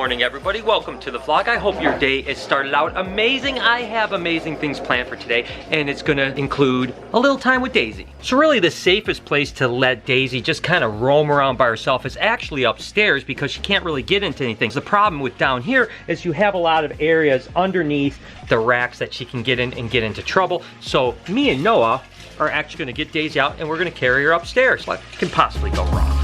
morning, everybody. Welcome to the vlog. I hope your day has started out amazing. I have amazing things planned for today, and it's gonna include a little time with Daisy. So really the safest place to let Daisy just kind of roam around by herself is actually upstairs because she can't really get into anything. So the problem with down here is you have a lot of areas underneath the racks that she can get in and get into trouble. So me and Noah are actually gonna get Daisy out and we're gonna carry her upstairs. What can possibly go wrong?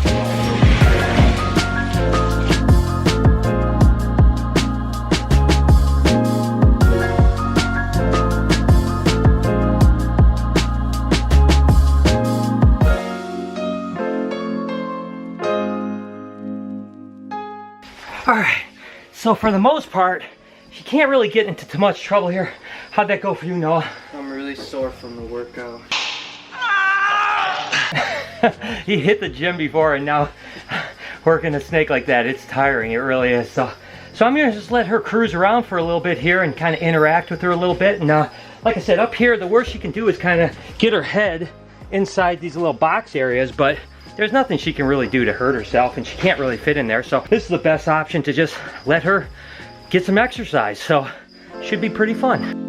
Alright, so for the most part, she can't really get into too much trouble here. How'd that go for you, Noah? I'm really sore from the workout. He hit the gym before and now working a snake like that, it's tiring, it really is. So I'm gonna just let her cruise around for a little bit here and kind of interact with her a little bit. And like I said, up here, the worst she can do is kind of get her head inside these little box areas, but there's nothing she can really do to hurt herself and she can't really fit in there. So this is the best option to just let her get some exercise. So should be pretty fun.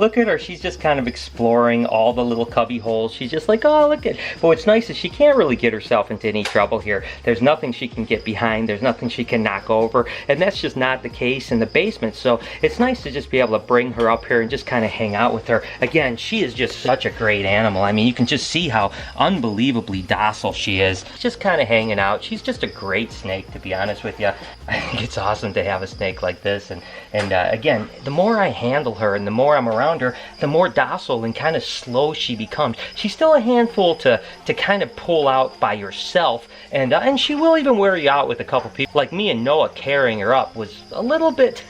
Look at her, she's just kind of exploring all the little cubby holes. She's just like, oh, look at. But what's nice is she can't really get herself into any trouble here. There's nothing she can get behind, there's nothing she can knock over, and that's just not the case in the basement. So it's nice to just be able to bring her up here and just kind of hang out with her. Again, she is just such a great animal. I mean, you can just see how unbelievably docile she is. Just kind of hanging out. She's just a great snake, to be honest with you. I think it's awesome to have a snake like this. And again, the more I handle her and the more I'm around her, the more docile and kind of slow she becomes. She's still a handful to kind of pull out by yourself, and she will even wear you out with a couple people. Like me and Noah carrying her up was a little bit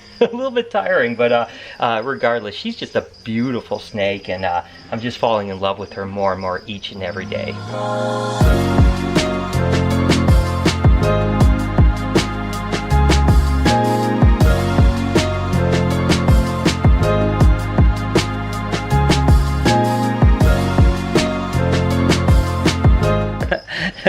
tiring, but regardless, she's just a beautiful snake, and I'm just falling in love with her more and more each and every day.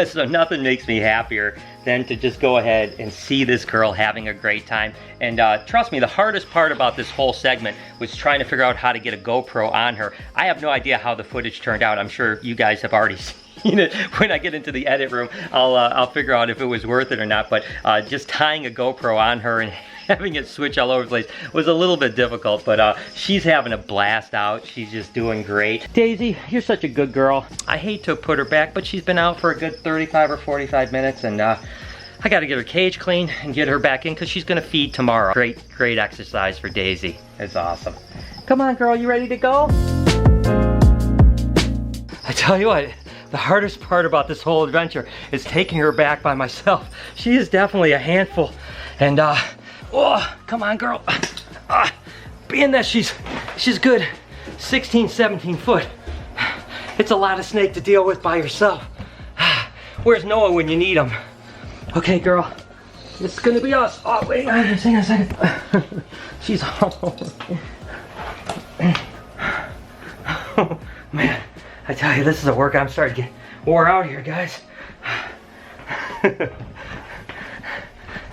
So nothing makes me happier than to just go ahead and see this girl having a great time. And trust me, the hardest part about this whole segment was trying to figure out how to get a GoPro on her. I have no idea how the footage turned out. I'm sure you guys have already seen it. When I get into the edit room, I'll figure out if it was worth it or not. But just tying a GoPro on her and having it switch all over the place was a little bit difficult, but she's having a blast out. She's just doing great. Daisy, you're such a good girl. I hate to put her back, but she's been out for a good 35 or 45 minutes, and I gotta get her cage clean and get her back in because she's gonna feed tomorrow. Great exercise for Daisy. It's awesome. Come on, girl, you ready to go? I tell you what, the hardest part about this whole adventure is taking her back by myself. She is definitely a handful, and oh, come on, girl. Being that she's good 16, 17 foot, it's a lot of snake to deal with by yourself. Where's Noah when you need him? Okay, girl, this is gonna be us. Oh, wait, hang on a second. She's all over. Oh, man, I tell you, this is a workout. I'm starting to get wore out here, guys.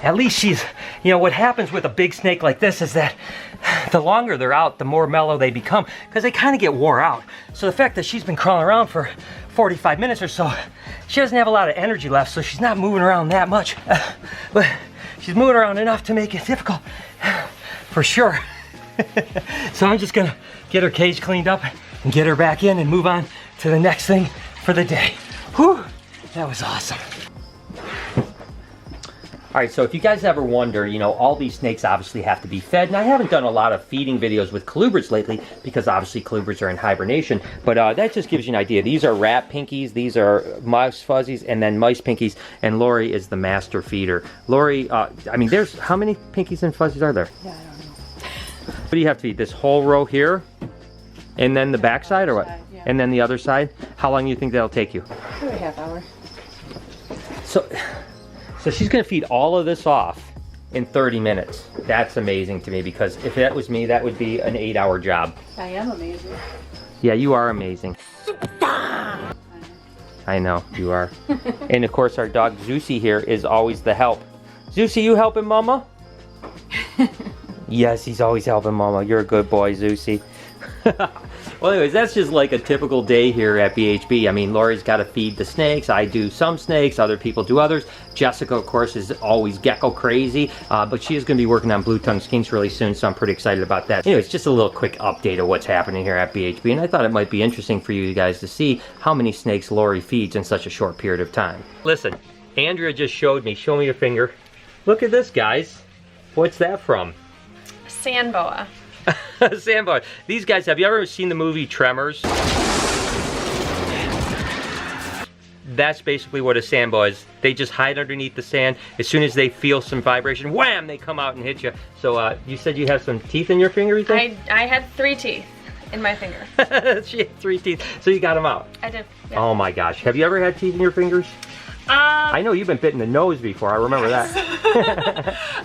At least she's, you know, what happens with a big snake like this is that the longer they're out, the more mellow they become because they kind of get wore out. So the fact that she's been crawling around for 45 minutes or so, she doesn't have a lot of energy left, so she's not moving around that much. But she's moving around enough to make it difficult, for sure. So I'm just gonna get her cage cleaned up and get her back in and move on to the next thing for the day. Whew, that was awesome. All right, so if you guys ever wonder, you know, all these snakes obviously have to be fed, and I haven't done a lot of feeding videos with colubrids lately because obviously colubrids are in hibernation, but that just gives you an idea. These are rat pinkies, these are mouse fuzzies, and then mice pinkies, and Lori is the master feeder. Lori, I mean, there's, how many pinkies and fuzzies are there? Yeah, I don't know. What do you have to feed? This whole row here? And then the back side, or what? Yeah. And then the other side? How long do you think that'll take you? Probably a half hour. So she's gonna feed all of this off in 30 minutes. That's amazing to me, because if that was me, that would be an 8-hour job. I am amazing. Yeah, you are amazing. I know, you are. And of course, our dog Zeusy here is always the help. Zeusy, you helping Mama? Yes, he's always helping Mama. You're a good boy, Zeusy. Well, anyways, that's just like a typical day here at BHB. I mean, Lori's got to feed the snakes. I do some snakes, other people do others. Jessica, of course, is always gecko crazy, but she is going to be working on blue-tongue skinks really soon, so I'm pretty excited about that. Anyways, just a little quick update of what's happening here at BHB, and I thought it might be interesting for you guys to see how many snakes Lori feeds in such a short period of time. Listen, Andrea just showed me. Show me your finger. Look at this, guys. What's that from? Sand boa. Sandbar. These guys, have you ever seen the movie Tremors? That's basically what a sand boa is. They just hide underneath the sand. As soon as they feel some vibration, wham, they come out and hit you. So you said you have some teeth in your finger, you think? I had 3 teeth in my finger. She had 3 teeth, so you got them out. I did. Yeah. Oh my gosh. Have you ever had teeth in your fingers? I know you've been bitten in the nose before. I remember that.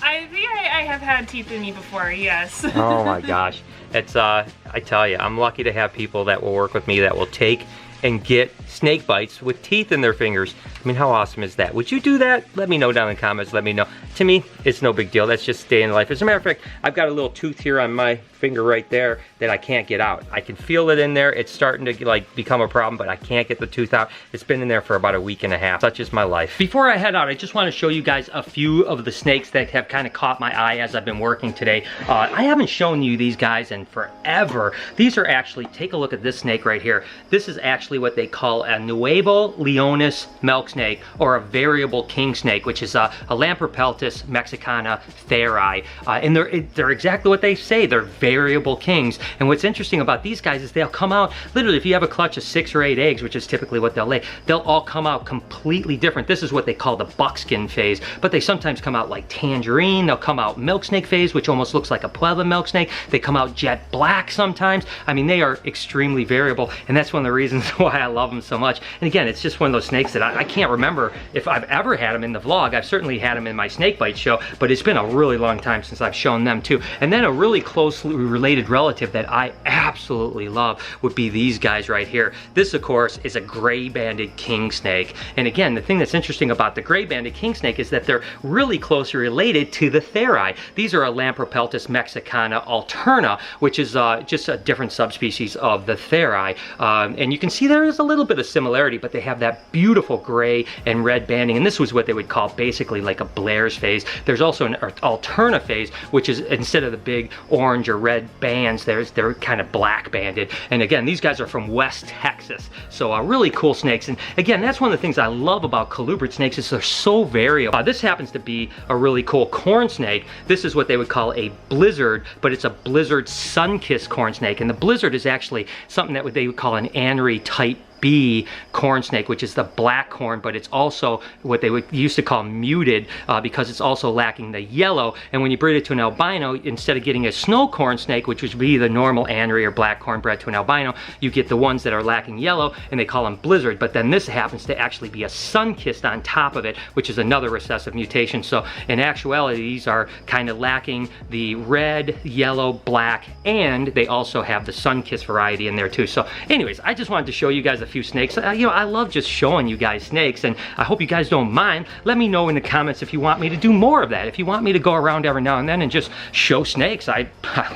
I think I have had teeth in me before, yes. Oh my gosh. It's, I tell you, I'm lucky to have people that will work with me that will take and get snake bites with teeth in their fingers. I mean, how awesome is that? Would you do that? Let me know down in the comments. Let me know. To me, it's no big deal. That's just day in life. As a matter of fact, I've got a little tooth here on my finger right there that I can't get out. I can feel it in there. It's starting to like become a problem, but I can't get the tooth out. It's been in there for about a week and a half. Such is my life. Before I head out, I just want to show you guys a few of the snakes that have kind of caught my eye as I've been working today. I haven't shown you these guys in forever. These are actually, take a look at this snake right here. This is actually what they call a Nuevo Leones milk snake, or a variable king snake, which is a Lamprepeltis mexicana theri. And they're exactly what they say. They're variable kings. And what's interesting about these guys is they'll come out, literally, if you have a clutch of 6 or 8 eggs, which is typically what they'll lay, they'll all come out completely different. This is what they call the buckskin phase, but they sometimes come out like tangerine. They'll come out milk snake phase, which almost looks like a Puebla milk snake. They come out jet black sometimes. I mean, they are extremely variable, and that's one of the reasons why I love them so much. And again, it's just one of those snakes that I can't remember if I've ever had them in the vlog. I've certainly had them in my snake bite show, but it's been a really long time since I've shown them too. And then a really closely related relative that I absolutely love would be these guys right here. This, of course, is a gray-banded king snake. And again, the thing that's interesting about the gray-banded king snake is that they're really closely related to the theri. These are a Lamprepeltis mexicana alterna, which is just a different subspecies of the theri. And you can see there is a little bit of similarity, but they have that beautiful gray and red banding. And this was what they would call basically like a Blair's phase. There's also an alterna phase, which is instead of the big orange or red bands, they're kind of black banded. And again, these guys are from West Texas. So really cool snakes. And again, that's one of the things I love about colubrid snakes is they're so variable. This happens to be a really cool corn snake. This is what they would call a blizzard, but it's a blizzard sun-kissed corn snake. And the blizzard is actually something that they would call an anery type B corn snake, which is the black corn, but it's also what they used to call muted because it's also lacking the yellow. And when you breed it to an albino, instead of getting a snow corn snake, which would be the normal anery or black corn bred to an albino, you get the ones that are lacking yellow, and they call them blizzard. But then this happens to actually be a sun-kissed on top of it, which is another recessive mutation. So in actuality, these are kind of lacking the red, yellow, black, and they also have the sun-kissed variety in there too. So anyways, I just wanted to show you guys a few snakes. You know, I love just showing you guys snakes, and I hope you guys don't mind. Let me know in the comments if you want me to do more of that. If you want me to go around every now and then and just show snakes, I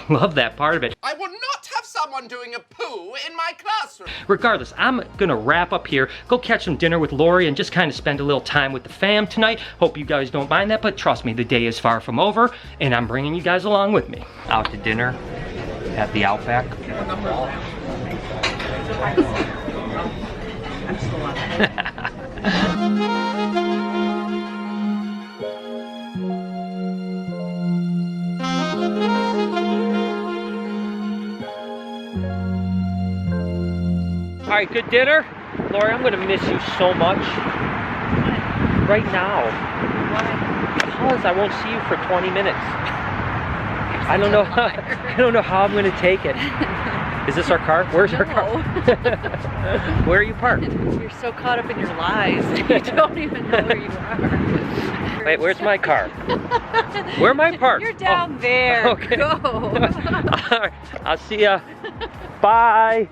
love that part of it. I will not have someone doing a poo in my classroom. Regardless, I'm gonna wrap up here, go catch some dinner with Lori, and just kind of spend a little time with the fam tonight. Hope you guys don't mind that, but trust me, the day is far from over, and I'm bringing you guys along with me. Out to dinner at the Outback. I'm still on it. All right, good dinner. Lori, I'm gonna miss you so much. Right now. Why? Because I won't see you for 20 minutes. I don't know. I don't know how I'm gonna take it. Is this our car? Where's our car? Where are you parked? You're so caught up in your lies, you don't even know where you are. Wait, where's my car? Where am I parked? You're down there. Okay. Go. All right, I'll see ya. Bye.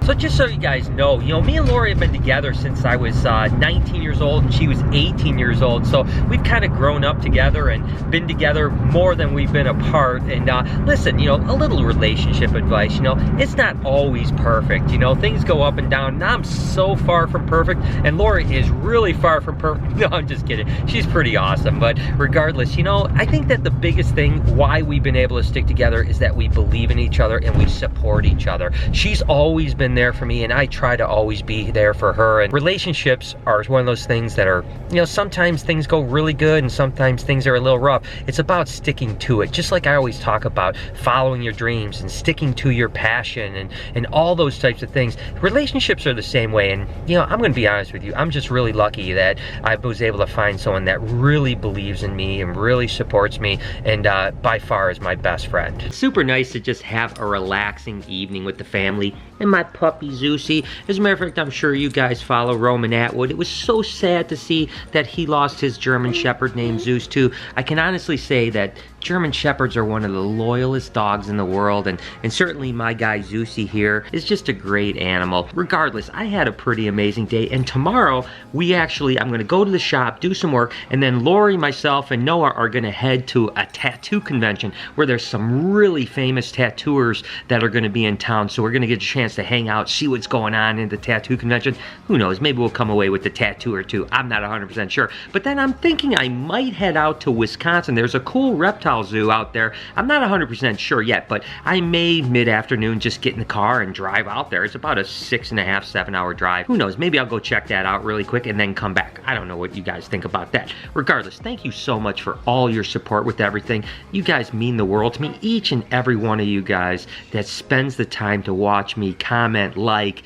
So just so you guys know, me and Lori have been together since I was 19 years old and she was 18 years old. So we've kind of grown up together and been together more than we've been apart. And listen, a little relationship advice, it's not always perfect. Things go up and down. And I'm so far from perfect and Lori is really far from perfect. No, I'm just kidding. She's pretty awesome. But regardless, I think that the biggest thing why we've been able to stick together is that we believe in each other and we support each other. She's always been there for me and I try to always be there for her. And relationships are one of those things that are, sometimes things go really good and sometimes things are a little rough. It's about sticking to it. Just like I always talk about following your dreams and sticking to your passion and all those types of things. Relationships are the same way. And I'm going to be honest with you, I'm just really lucky that I was able to find someone that really believes in me and really supports me and by far is my best friend. It's super nice to just have a relaxing evening with the family and my puppy Zeusy. As a matter of fact, I'm sure you guys follow Roman Atwood. It was so sad to see that he lost his German Shepherd named Zeus too. I can honestly say that German Shepherds are one of the loyalest dogs in the world, and certainly my guy Zeusy here is just a great animal. Regardless, I had a pretty amazing day, and tomorrow I'm gonna go to the shop, do some work, and then Lori, myself, and Noah are gonna head to a tattoo convention where there's some really famous tattooers that are gonna be in town, so we're gonna get a chance to hang out, see what's going on in the tattoo convention. Who knows, maybe we'll come away with a tattoo or two. I'm not 100% sure. But then I'm thinking I might head out to Wisconsin. There's a cool reptile zoo out there. I'm not 100% sure yet, but I may mid-afternoon just get in the car and drive out there. It's about a 6.5, 7-hour drive. Who knows, maybe I'll go check that out really quick and then come back. I don't know what you guys think about that. Regardless, thank you so much for all your support with everything. You guys mean the world to me. Each and every one of you guys that spends the time to watch me, comment, like,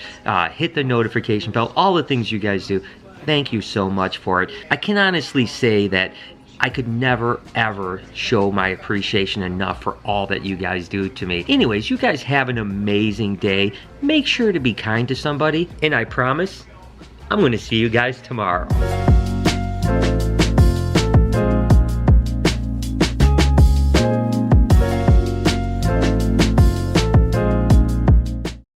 hit the notification bell, all the things you guys do. Thank you so much for it. I can honestly say that I could never, ever show my appreciation enough for all that you guys do to me. Anyways, you guys have an amazing day. Make sure to be kind to somebody, and I promise I'm going to see you guys tomorrow.